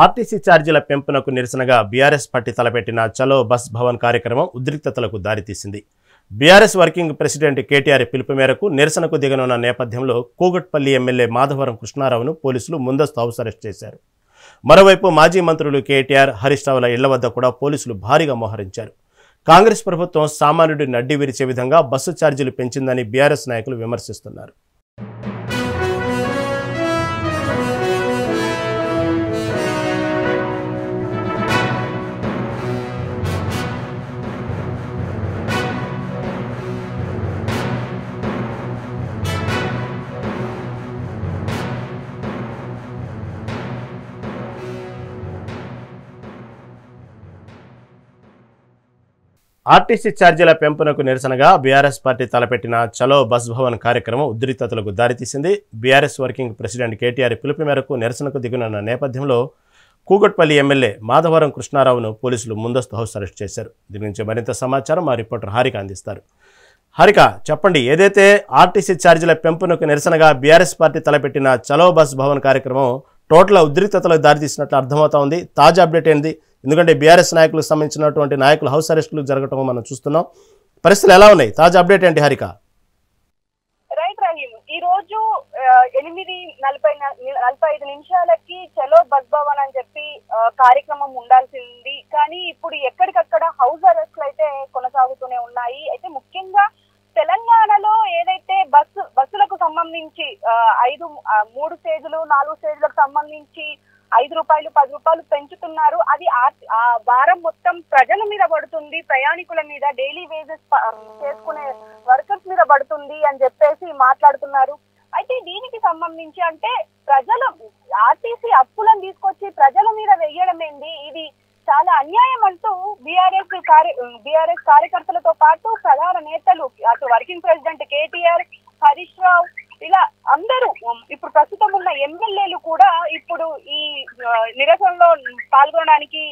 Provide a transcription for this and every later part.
RTC ఛార్జీల పెంపునకు నిరసనగా BRS party తలపెట్టిన చలో బస్ భవన్ కార్యక్రమం ఉద్రిక్తతలకు దారితీసింది. బీఆర్ఎస్ వర్కింగ్ ప్రెసిడెంట్ కేటీఆర్ పిలుపు మేరకు నిరసనకు దిగనున్న నేపథ్యంలో కూకట్పల్లి ఎమ్మెల్యే మాధవరం కృష్ణారావును పోలీసులు ముందస్తు హౌస్ అరెస్ట్ చేశారు. మరోవైపు మాజీ మంత్రులు కేటీఆర్, హరీష్ రావుల ఇళ్ల వద్ద కూడా పోలీసులు భారీగా మోహరించారు. కాంగ్రెస్ ప్రభుత్వం సామాన్యుడి నడ్డి విరిచే విధంగా బస్సు ఛార్జీలు పెంచిందని బీఆర్ఎస్ నాయకులు విమర్శిస్తున్నారు. ఆర్టీసీ ఛార్జీల పెంపునకు నిరసనగా బీఆర్ఎస్ పార్టీ తలపెట్టిన చలో బస్ భవన్ కార్యక్రమం ఉద్రిక్తతలకు దారితీసింది. బీఆర్ఎస్ వర్కింగ్ ప్రెసిడెంట్ కేటీఆర్ పిలుపు మేరకు నిరసనకు దిగనున్న నేపథ్యంలో కూకట్పల్లి ఎమ్మెల్యే మాధవరం కృష్ణారావును పోలీసులు ముందస్తు హౌస్ అరెస్ట్ చేశారు. దీని గురించి మరింత సమాచారం మా రిపోర్టర్ హారిక అందిస్తారు. హారిక, చెప్పండి, ఏదైతే ఆర్టీసీ ఛార్జీల పెంపునకు నిరసనగా బీఆర్ఎస్ పార్టీ తలపెట్టిన చలో బస్ భవన్ కార్యక్రమం టోటల్ ఉద్రిక్తతలకు దారితీసినట్లు అర్థమవుతా ఉంది. తాజా అప్డేట్ ఏంది? ఎందుకంటే బీఆర్ఎస్ నాయకులకు సంబంధించినటువంటి నాయకులు హౌస్ అరెస్టులు జరగటం మనం చూస్తున్నాం. పరిస్థితులు ఎలా ఉన్నాయి? తాజా అప్డేట్ ఏంటి హారిక? రైట్ రహీం, ఈ రోజు 8:45 చలో బస్ భవన్ అని చెప్పి కార్యక్రమం ఉండాల్సింది. కానీ ఇప్పుడు ఎక్కడికక్కడ హౌస్ అరెస్టులు అయితే కొనసాగుతూనే ఉన్నాయి. అయితే ముఖ్యంగా తెలంగాణలో ఏదైతే బస్సులకు సంబంధించి 3 స్టేజులు 4 స్టేజ్లకు సంబంధించి 5 రూపాయలు 10 రూపాయలు పెంచుతున్నారు. అది ఆ భారం మొత్తం ప్రజల మీద పడుతుంది, ప్రయాణికుల మీద, డైలీ వేజెస్ చేసుకునే వర్కర్స్ మీద పడుతుంది అని చెప్పేసి మాట్లాడుతున్నారు. అయితే దీనికి సంబంధించి అంటే ఆర్టీసీ అప్పులను తీసుకొచ్చి ప్రజల మీద వెయ్యడం ఏంది, ఇది చాలా అన్యాయం అంటూ బీఆర్ఎస్ కార్యకర్తలతో పాటు ప్రధాన నేతలు, అటు వర్కింగ్ ప్రెసిడెంట్ కేటీఆర్, హరీష్ రావు, ఇలా అందరూ ఇప్పుడు ప్రస్తుతం ఉన్న ఎమ్మెల్యేలు కూడా ఇప్పుడు ఈ నిరసనలో పాల్గొనడానికి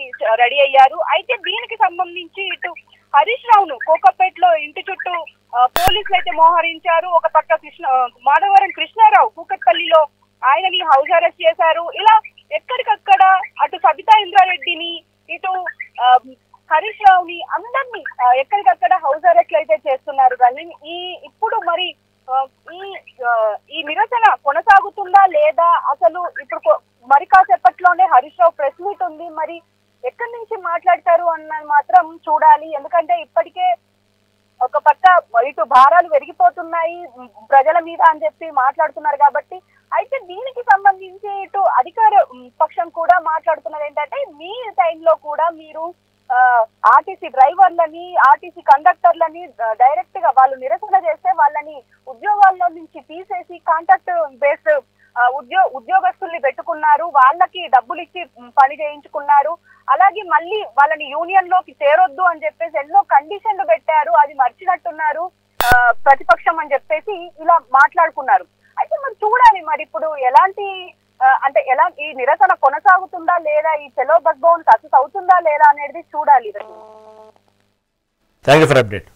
రెడీ అయ్యారు. అయితే దీనికి సంబంధించి ఇటు హరీష్ రావును కోకపేటలో ఇంటి చుట్టూ పోలీసులు అయితే మోహరించారు. ఒక పక్క మాధవరం కృష్ణారావు కూకట్పల్లిలో ఆయనని హౌస్ అరెస్ట్ చేశారు. ఇలా ఎక్కడికక్కడ అటు సబితా ఇంద్రారెడ్డిని, ఇటు హరీష్ రావుని, అందరినీ ఎక్కడికక్కడ హౌస్ అరెస్ట్లు అయితే చేస్తున్నారు. కానీ ఇప్పుడు మరి ఈ నిరసన కొనసాగుతుందా లేదా, అసలు ఇప్పుడు మరి కాసేపట్లోనే హరీష్ రావు ప్రెస్ మీట్ ఉంది, మరి ఎక్కడి నుంచి మాట్లాడతారు అన్నది మాత్రం చూడాలి. ఎందుకంటే ఇప్పటికే ఒక పక్క ఇటు భారాలు పెరిగిపోతున్నాయి ప్రజల మీద అని చెప్పి మాట్లాడుతున్నారు కాబట్టి. అయితే దీనికి సంబంధించి ఇటు అధికార పక్షం కూడా మాట్లాడుతున్నది ఏంటంటే, మీ టైంలో కూడా మీరు ఆర్టీసీ డ్రైవర్లని, ఆర్టీసీ కండక్టర్లని డైరెక్ట్ గా వాళ్ళు నిరసన చేస్తే వాళ్ళని ఉద్యోగాల్లో నుంచి తీసేసి కాంట్రాక్ట్ బేస్డ్ ఉద్యోగస్తుల్ని పెట్టుకున్నారు, వాళ్ళకి డబ్బులు ఇచ్చి పని చేయించుకున్నారు. అలాగే మళ్ళీ వాళ్ళని యూనియన్ లోకి చేరొద్దు అని చెప్పేసి ఎన్నో కండిషన్లు పెట్టారు. అది మర్చినట్టున్నారు ప్రతిపక్షం అని చెప్పేసి ఇలా మాట్లాడుకున్నారు. అయితే మరి చూడాలి, మరి ఇప్పుడు ఎలాంటి ఈ నిరసన కొనసాగుతుందా లేదా, ఈ చలో బస్ భవన్ సక్సెస్ అవుతుందా లేదా అనేది చూడాలి. Thank you for update.